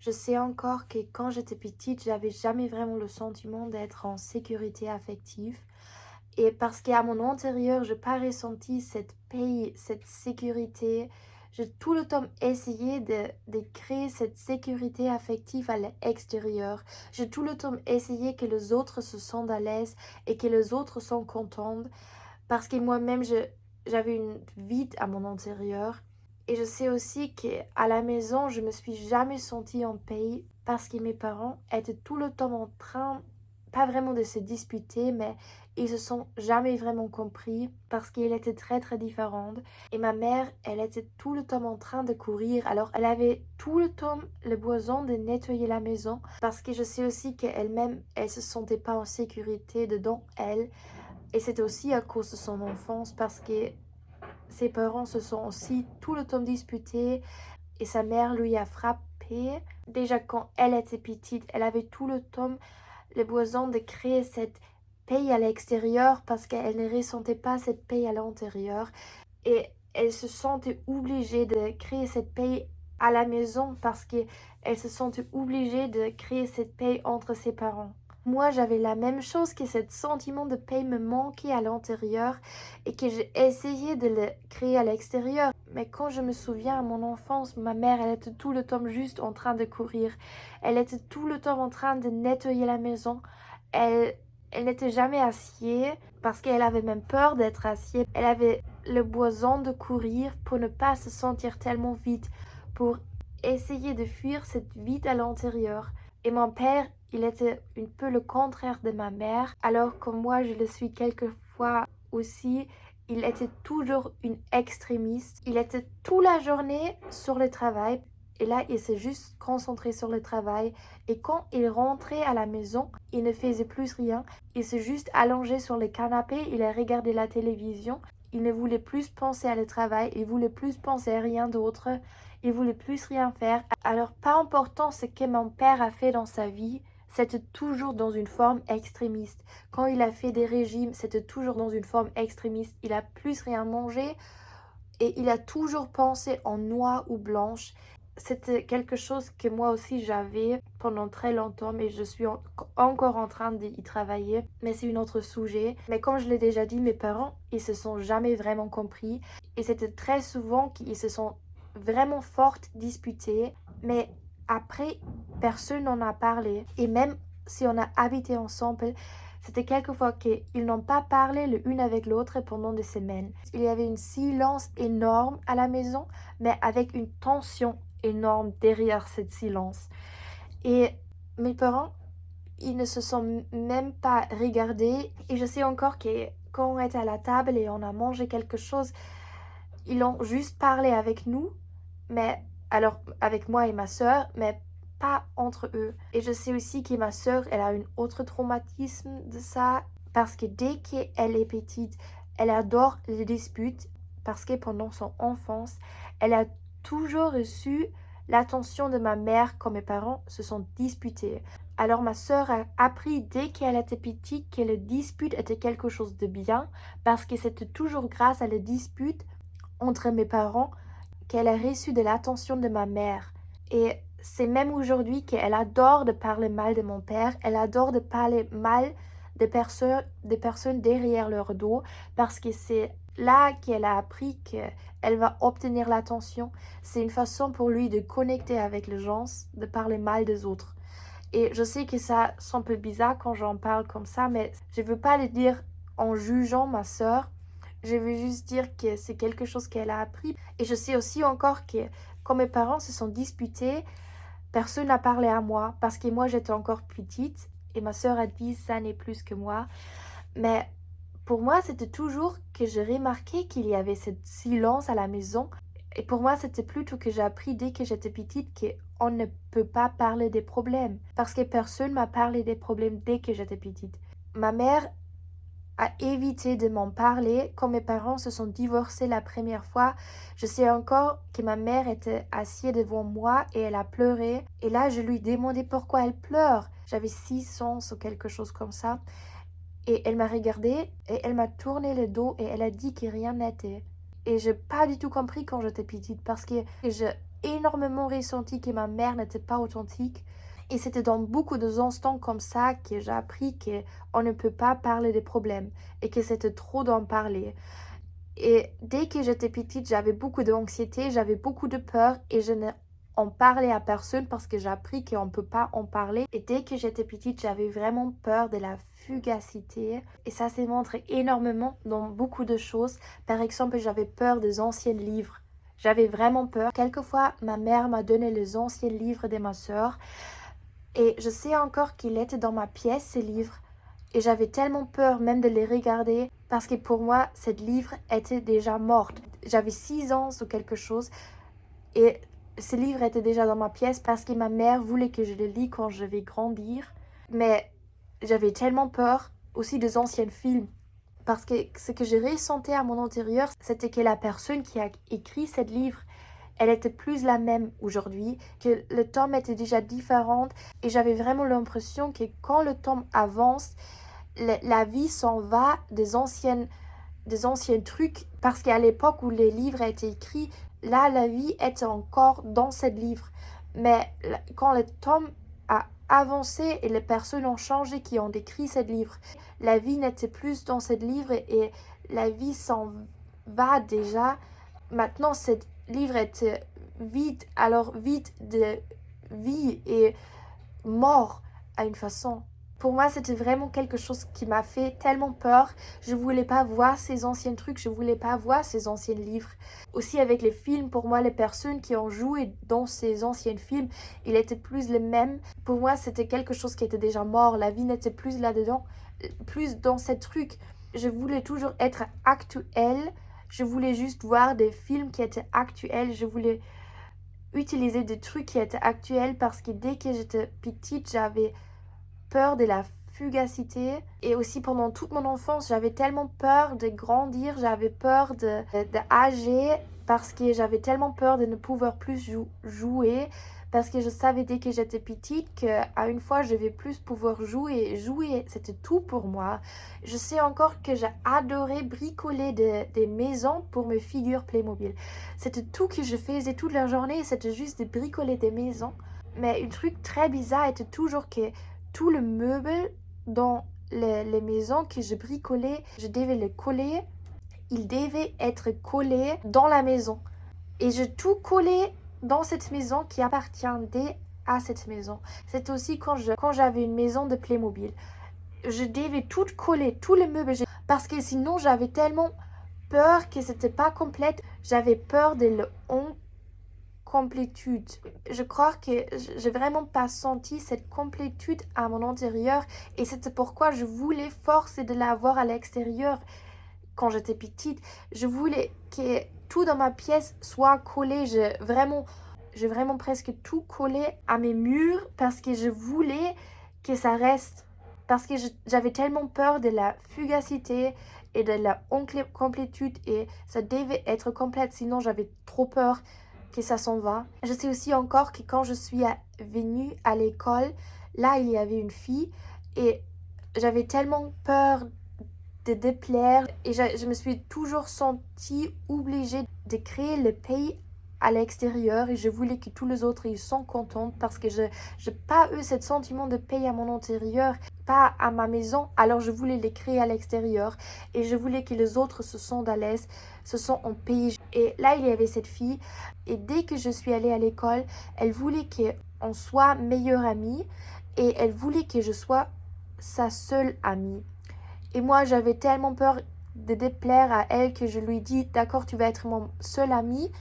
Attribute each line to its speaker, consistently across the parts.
Speaker 1: Je sais encore que quand j'étais petite, j'avais jamais vraiment le sentiment d'être en sécurité affective. Et parce qu'à mon intérieur, je n'ai pas ressenti cette paix, cette sécurité. J'ai tout le temps essayé de créer cette sécurité affective à l'extérieur. J'ai tout le temps essayé que les autres se sentent à l'aise et que les autres sont contents. Parce que moi-même, j'avais une vide à mon intérieur. Et je sais aussi qu'à la maison, je me suis jamais sentie en paix parce que mes parents étaient tout le temps en train, pas vraiment de se disputer, mais ils se sont jamais vraiment compris parce qu'ils étaient très très différents. Et ma mère, elle était tout le temps en train de courir. Alors elle avait tout le temps le besoin de nettoyer la maison parce que je sais aussi qu'elle-même, elle se sentait pas en sécurité dedans elle. Et c'était aussi à cause de son enfance parce que ses parents se sont aussi tout le temps disputés et sa mère lui a frappé. Déjà quand elle était petite, elle avait tout le temps le besoin de créer cette paix à l'extérieur parce qu'elle ne ressentait pas cette paix à l'intérieur. Et elle se sentait obligée de créer cette paix à la maison parce qu'elle se sentait obligée de créer cette paix entre ses parents. Moi, j'avais la même chose que ce sentiment de paix me manquait à l'intérieur et que j'ai essayé de le créer à l'extérieur. Mais quand je me souviens à mon enfance, ma mère, elle était tout le temps juste en train de courir. Elle était tout le temps en train de nettoyer la maison. Elle, elle n'était jamais assise parce qu'elle avait même peur d'être assise. Elle avait le besoin de courir pour ne pas se sentir tellement vide, pour essayer de fuir cette vide à l'intérieur. Et mon père, il était un peu le contraire de ma mère, alors que moi, je le suis quelquefois aussi. Il était toujours une extrémiste. Il était toute la journée sur le travail. Et là, il s'est juste concentré sur le travail. Et quand il rentrait à la maison, il ne faisait plus rien. Il s'est juste allongé sur le canapé. Il a regardé la télévision. Il ne voulait plus penser à le travail. Il voulait plus penser à rien d'autre. Il voulait plus rien faire. Alors, pas important ce que mon père a fait dans sa vie, c'était toujours dans une forme extrémiste. Quand il a fait des régimes, c'était toujours dans une forme extrémiste. Il a plus rien mangé et il a toujours pensé en noir ou blanche. C'était quelque chose que moi aussi j'avais pendant très longtemps, mais je suis encore en train d'y travailler. Mais c'est un autre sujet. Mais comme je l'ai déjà dit, mes parents, ils se sont jamais vraiment compris. Et c'était très souvent qu'ils se sont vraiment fort disputés. Mais après, personne n'en a parlé. Et même si on a habité ensemble, c'était quelquefois qu'ils n'ont pas parlé l'une avec l'autre pendant des semaines. Il y avait un silence énorme à la maison, mais avec une tension énorme derrière ce silence. Et mes parents, ils ne se sont même pas regardés. Et je sais encore que quand on était à la table et on a mangé quelque chose, ils ont juste parlé avec nous, mais alors avec moi et ma sœur, mais pas entre eux. Et je sais aussi que ma sœur, elle a un autre traumatisme de ça, parce que dès qu'elle est petite, elle adore les disputes, parce que pendant son enfance, elle a toujours reçu l'attention de ma mère quand mes parents se sont disputés. Alors ma sœur a appris dès qu'elle était petite que les disputes étaient quelque chose de bien, parce que c'était toujours grâce à les disputes entre mes parents qu'elle a reçu de l'attention de ma mère. Et c'est même aujourd'hui qu'elle adore de parler mal de mon père, elle adore de parler mal des personnes derrière leur dos, parce que c'est là qu'elle a appris qu'elle va obtenir l'attention. C'est une façon pour lui de connecter avec les gens, de parler mal des autres. Et je sais que ça semble un peu bizarre quand j'en parle comme ça, mais je ne veux pas le dire en jugeant ma sœur. Je veux juste dire que c'est quelque chose qu'elle a appris. Et je sais aussi encore que quand mes parents se sont disputés, personne n'a parlé à moi parce que moi j'étais encore petite et ma sœur a 10 années plus que moi. Mais pour moi, c'était toujours que je remarquais qu'il y avait ce silence à la maison. Et pour moi, c'était plutôt que j'ai appris dès que j'étais petite qu'on ne peut pas parler des problèmes. Parce que personne m'a parlé des problèmes dès que j'étais petite. Ma mère a évité de m'en parler quand mes parents se sont divorcés la première fois. Je sais encore que ma mère était assise devant moi et elle a pleuré. Et là, je lui demandais pourquoi elle pleure. J'avais 6 ans ou quelque chose comme ça. Et elle m'a regardée et elle m'a tourné le dos et elle a dit que rien n'était. Et j'ai pas du tout compris quand j'étais petite parce que énormément ressenti que ma mère n'était pas authentique. Et c'était dans beaucoup d'instants comme ça que j'ai appris qu'on ne peut pas parler des problèmes et que c'était trop d'en parler. Et dès que j'étais petite, j'avais beaucoup d'anxiété, j'avais beaucoup de peur et je n'en parlais à personne parce que j'ai appris qu'on ne peut pas en parler. Et dès que j'étais petite, j'avais vraiment peur de la fugacité. Et ça s'est montré énormément dans beaucoup de choses. Par exemple, j'avais peur des anciens livres. J'avais vraiment peur. Quelquefois, ma mère m'a donné les anciens livres de ma sœur. Et je sais encore qu'il était dans ma pièce, ces livres. Et j'avais tellement peur même de les regarder parce que pour moi, ce livre était déjà morte. J'avais 6 ans ou quelque chose et ce livre était déjà dans ma pièce parce que ma mère voulait que je le lis quand je vais grandir. Mais j'avais tellement peur aussi des anciens films parce que ce que je ressentais à mon intérieur, c'était que la personne qui a écrit ce livre, elle était plus la même aujourd'hui, que le temps était déjà différent et j'avais vraiment l'impression que quand le temps avance, la vie s'en va des anciens trucs parce qu'à l'époque où les livres étaient écrits, là la vie était encore dans ce livre. Mais quand le temps a avancé et les personnes ont changé qui ont écrit ce livre, la vie n'était plus dans ce livre et la vie s'en va déjà. Maintenant, ce livre est vide, alors vide de vie et mort à une façon. Pour moi, c'était vraiment quelque chose qui m'a fait tellement peur. Je voulais pas voir ces anciens trucs, je voulais pas voir ces anciens livres. Aussi avec les films, pour moi, les personnes qui ont joué dans ces anciens films, ils étaient plus les mêmes. Pour moi, c'était quelque chose qui était déjà mort. La vie n'était plus là-dedans, plus dans ces trucs. Je voulais toujours être actuelle. Je voulais juste voir des films qui étaient actuels. Je voulais utiliser des trucs qui étaient actuels parce que dès que j'étais petite, j'avais peur de la fugacité et aussi pendant toute mon enfance, j'avais tellement peur de grandir, j'avais peur de âger parce que j'avais tellement peur de ne pouvoir plus jouer parce que je savais dès que j'étais petite qu'à une fois je vais plus pouvoir jouer, c'était tout pour moi. Je sais encore que j'ai adoré bricoler des maisons pour mes figures Playmobil. C'était tout que je faisais toute la journée, c'était juste de bricoler des maisons. Mais un truc très bizarre était toujours que tout le meuble dans les maisons que je bricolais, je devais les coller. Il devait être collé dans la maison. Et je tout collais dans cette maison qui appartenait à cette maison. C'est aussi quand j'avais une maison de Playmobil. Je devais tout coller, tous les meubles. Parce que sinon, j'avais tellement peur que c'était pas complète. J'avais peur de complétude. Je crois que j'ai vraiment pas senti cette complétude à mon intérieur et c'était pourquoi je voulais forcer de l'avoir à l'extérieur quand j'étais petite. Je voulais que tout dans ma pièce soit collé. J'ai vraiment presque tout collé à mes murs parce que je voulais que ça reste. Parce que j'avais tellement peur de la fugacité et de la complétude et ça devait être complète sinon j'avais trop peur que ça s'en va. Je sais aussi encore que quand je suis venue à l'école, là il y avait une fille et j'avais tellement peur de déplaire et je me suis toujours sentie obligée de créer le pays à l'extérieur et je voulais que tous les autres ils sont contents parce que je n'ai pas eu ce sentiment de paix à mon intérieur, pas à ma maison, alors je voulais les créer à l'extérieur et je voulais que les autres se sentent à l'aise, se sentent en pays. Et là il y avait cette fille et dès que je suis allée à l'école, elle voulait qu'on soit meilleure amie et elle voulait que je sois sa seule amie. Et moi, j'avais tellement peur de déplaire à elle que je lui dis « D'accord, tu vas être mon seul ami ».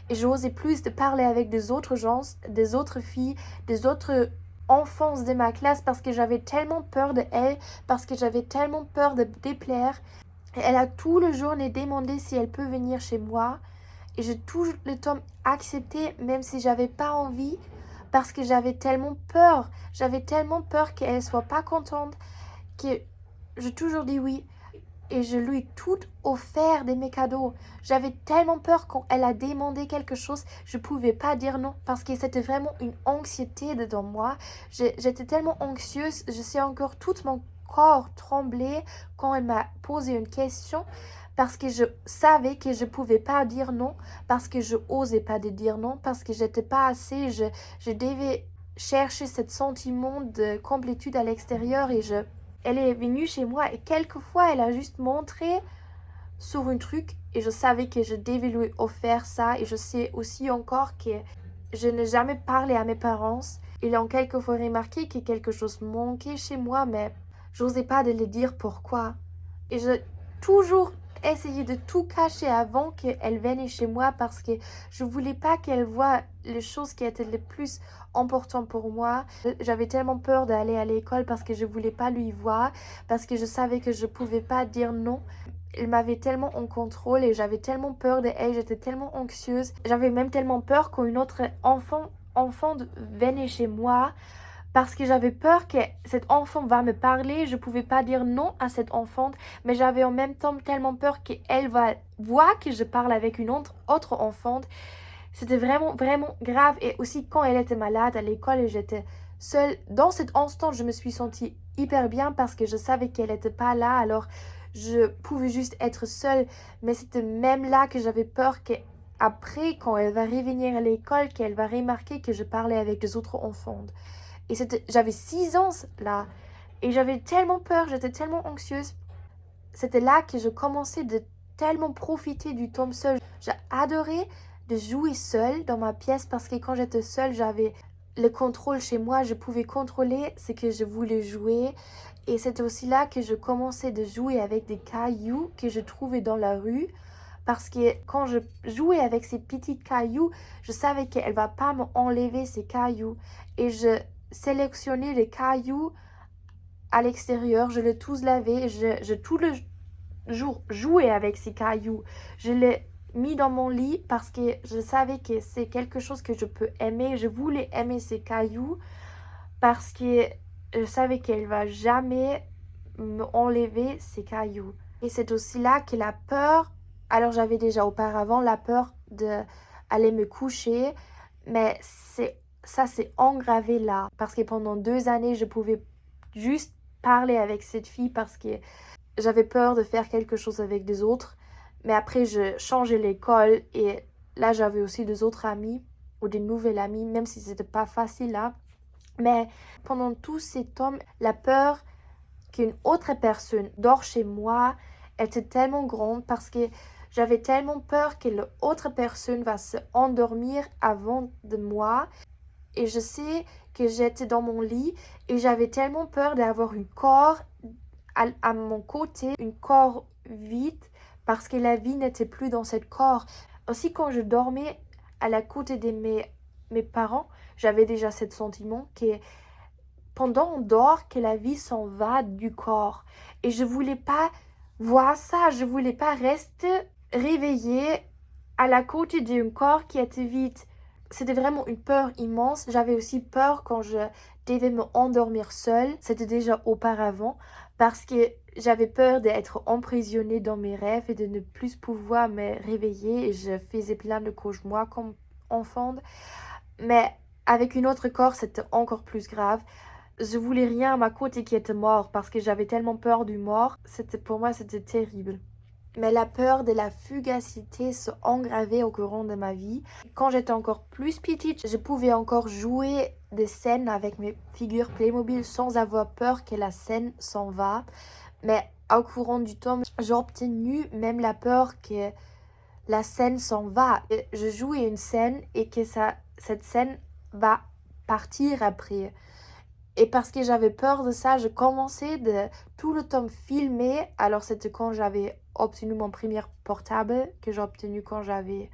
Speaker 1: Et j'osais plus de parler avec des autres gens, des autres filles, des autres enfants de ma classe parce que j'avais tellement peur de elle, parce que j'avais tellement peur de déplaire. Et elle a tout le journée demandé si elle peut venir chez moi. Et j'ai tout le temps accepté, même si j'avais pas envie, parce que j'avais tellement peur. J'avais tellement peur qu'elle soit pas contente que j'ai toujours dit oui et je lui ai tout offert de mes cadeaux. J'avais tellement peur quand elle a demandé quelque chose, je pouvais pas dire non parce que c'était vraiment une anxiété dedans moi. J'étais tellement anxieuse, je sais encore tout mon corps trembler quand elle m'a posé une question parce que je savais que je pouvais pas dire non, parce que je osais pas de dire non, parce que j'étais pas assez, je devais chercher ce sentiment de complétude à l'extérieur elle est venue chez moi et quelquefois elle a juste montré sur un truc et je savais que je devais lui offrir ça et je sais aussi encore que je n'ai jamais parlé à mes parents. Ils ont quelquefois remarqué que quelque chose manquait chez moi, mais j'osais pas de le dire pourquoi. Et j'ai toujours essayé de tout cacher avant qu'elle vienne chez moi parce que je voulais pas qu'elle voie les choses qui étaient les plus importantes pour moi. J'avais tellement peur d'aller à l'école parce que je voulais pas lui voir, parce que je savais que je pouvais pas dire non. Elle m'avait tellement en contrôle et j'avais tellement peur de elle, j'étais tellement anxieuse. J'avais même tellement peur qu'une autre enfant venait chez moi parce que j'avais peur que cet enfant va me parler. Je pouvais pas dire non à cette enfant, mais j'avais en même temps tellement peur qu'elle va voir que je parle avec une autre enfant. C'était vraiment, vraiment grave. Et aussi quand elle était malade à l'école et j'étais seule, dans cet instant, je me suis sentie hyper bien parce que je savais qu'elle n'était pas là. Alors, je pouvais juste être seule. Mais c'était même là que j'avais peur qu'après, quand elle va revenir à l'école, qu'elle va remarquer que je parlais avec des autres enfants. Et j'avais 6 ans là. Et j'avais tellement peur, j'étais tellement anxieuse. C'était là que je commençais de tellement profiter du temps seul. J'ai adoré de jouer seule dans ma pièce parce que quand j'étais seule, j'avais le contrôle chez moi. Je pouvais contrôler ce que je voulais jouer. Et c'était aussi là que je commençais de jouer avec des cailloux que je trouvais dans la rue. Parce que quand je jouais avec ces petits cailloux, je savais qu'elle va pas m'enlever ces cailloux. Et je sélectionnais les cailloux à l'extérieur, je les tous lavais, je tout le jour jouais avec ces cailloux. Je les mis dans mon lit parce que je savais que c'est quelque chose que je peux aimer. Je voulais aimer ces cailloux parce que je savais qu'elle va jamais me enlever ces cailloux. Et c'est aussi là que la peur, alors j'avais déjà auparavant la peur de aller me coucher, mais ça s'est engravé là parce que pendant 2 années je pouvais juste parler avec cette fille parce que j'avais peur de faire quelque chose avec des autres. Mais après je changeais l'école et là j'avais aussi des autres amis ou des nouvelles amies, même si c'était pas facile là. Mais pendant tout ce temps, la peur qu'une autre personne dort chez moi était tellement grande parce que j'avais tellement peur que l'autre personne va se endormir avant de moi. Et je sais que j'étais dans mon lit et j'avais tellement peur d'avoir un corps à mon côté, un corps vide parce que la vie n'était plus dans ce corps. Aussi quand je dormais à la côté de mes parents, j'avais déjà ce sentiment que pendant on dort, que la vie s'en va du corps. Et je voulais pas voir ça, je voulais pas rester réveillée à la côté d'un corps qui était vide. C'était vraiment une peur immense. J'avais aussi peur quand je devais me endormir seule. C'était déjà auparavant parce que j'avais peur d'être emprisonnée dans mes rêves et de ne plus pouvoir me réveiller. Et je faisais plein de cauchemars comme enfant. Mais avec une autre corps, c'était encore plus grave. Je voulais rien à ma côté qui était mort parce que j'avais tellement peur du mort. Pour moi, c'était terrible. Mais la peur de la fugacité se engravait au courant de ma vie. Quand j'étais encore plus petite, je pouvais encore jouer des scènes avec mes figures Playmobil sans avoir peur que la scène s'en va. Mais au courant du temps, j'ai obtenu même la peur que la scène s'en va. Et je jouais une scène et que cette scène va partir après. Et parce que j'avais peur de ça, je commençais de tout le temps filmer. Alors c'était quand j'avais obtenu mon premier portable, que j'ai obtenu quand j'avais,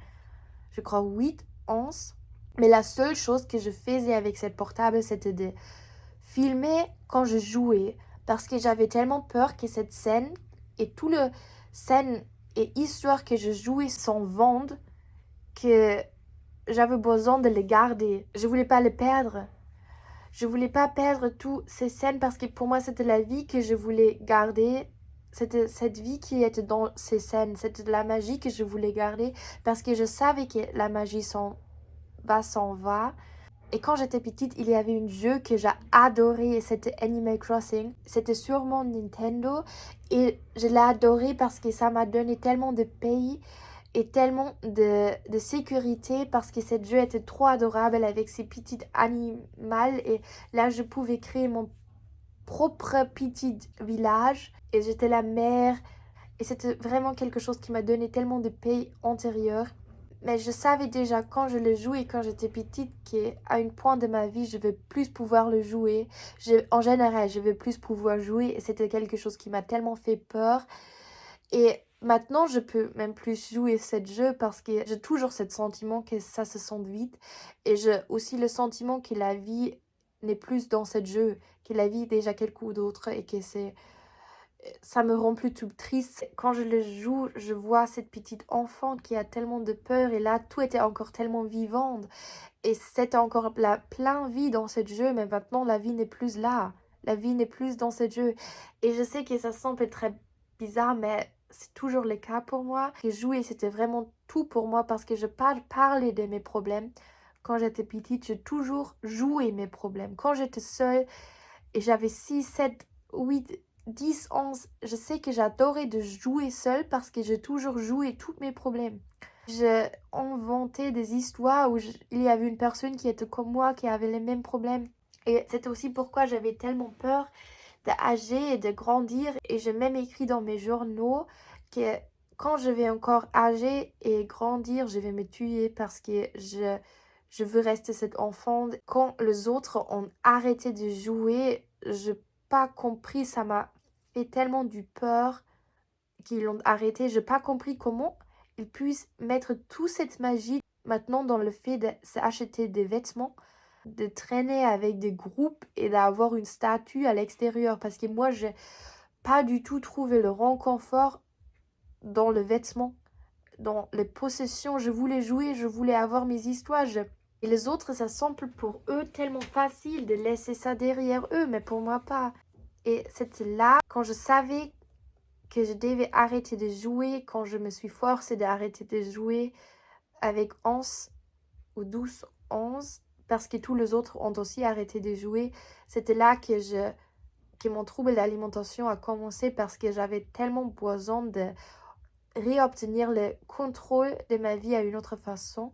Speaker 1: je crois, 8 ans. Mais la seule chose que je faisais avec cette portable, c'était de filmer quand je jouais. Parce que j'avais tellement peur que cette scène et tout le scène et histoire que je jouais s'en vendent que j'avais besoin de les garder. Je voulais pas les perdre. Je voulais pas perdre toutes ces scènes parce que pour moi, c'était la vie que je voulais garder. C'était cette vie qui était dans ces scènes. C'était de la magie que je voulais garder parce que je savais que la magie s'en va. Et quand j'étais petite, il y avait un jeu que j'ai adoré et c'était Animal Crossing. C'était sur mon Nintendo et je l'ai adoré parce que ça m'a donné tellement de paix et tellement de sécurité parce que ce jeu était trop adorable avec ses petits animaux et là je pouvais créer mon propre petit village et j'étais la mère et c'était vraiment quelque chose qui m'a donné tellement de paix antérieure. Mais je savais déjà quand je le jouais quand j'étais petite qu'à un point de ma vie, je vais plus pouvoir le jouer. En général, je vais plus pouvoir jouer et c'était quelque chose qui m'a tellement fait peur. Et maintenant, je peux même plus jouer ce jeu parce que j'ai toujours ce sentiment que ça se sent vite. Et j'ai aussi le sentiment que la vie n'est plus dans ce jeu, que la vie est déjà quelque d'autre et que ça me rend plutôt triste. Quand je le joue, je vois cette petite enfant qui a tellement de peur et là, tout était encore tellement vivant. Et c'était encore plein vie dans ce jeu, mais maintenant, la vie n'est plus là. La vie n'est plus dans ce jeu. Et je sais que ça semble très bizarre, mais c'est toujours le cas pour moi. Et jouer, c'était vraiment tout pour moi parce que je parlais de mes problèmes. Quand j'étais petite, j'ai toujours joué mes problèmes. Quand j'étais seule et j'avais 6, 7, 8, 10, 11, je sais que j'adorais de jouer seule parce que j'ai toujours joué tous mes problèmes. J'ai inventé des histoires où il y avait une personne qui était comme moi, qui avait les mêmes problèmes. Et c'est aussi pourquoi j'avais tellement peur d'âger et de grandir. Et j'ai même écrit dans mes journaux que quand je vais encore âger et grandir, je vais me tuer parce que je veux rester cet enfant. Quand les autres ont arrêté de jouer, je n'ai pas compris, ça m'a fait tellement du peur qu'ils l'ont arrêté. Je n'ai pas compris comment ils puissent mettre toute cette magie maintenant dans le fait de s'acheter des vêtements, de traîner avec des groupes et d'avoir une statue à l'extérieur. Parce que moi, j'ai pas du tout trouvé le réconfort dans le vêtement, dans les possessions. Je voulais jouer, je voulais avoir mes histoires. Et les autres, ça semble pour eux tellement facile de laisser ça derrière eux, mais pour moi pas. Et c'était là, quand je savais que je devais arrêter de jouer, quand je me suis forcée d'arrêter de jouer avec 11 ou 12, 11, parce que tous les autres ont aussi arrêté de jouer, c'était là que mon trouble d'alimentation a commencé parce que j'avais tellement besoin de réobtenir le contrôle de ma vie à une autre façon.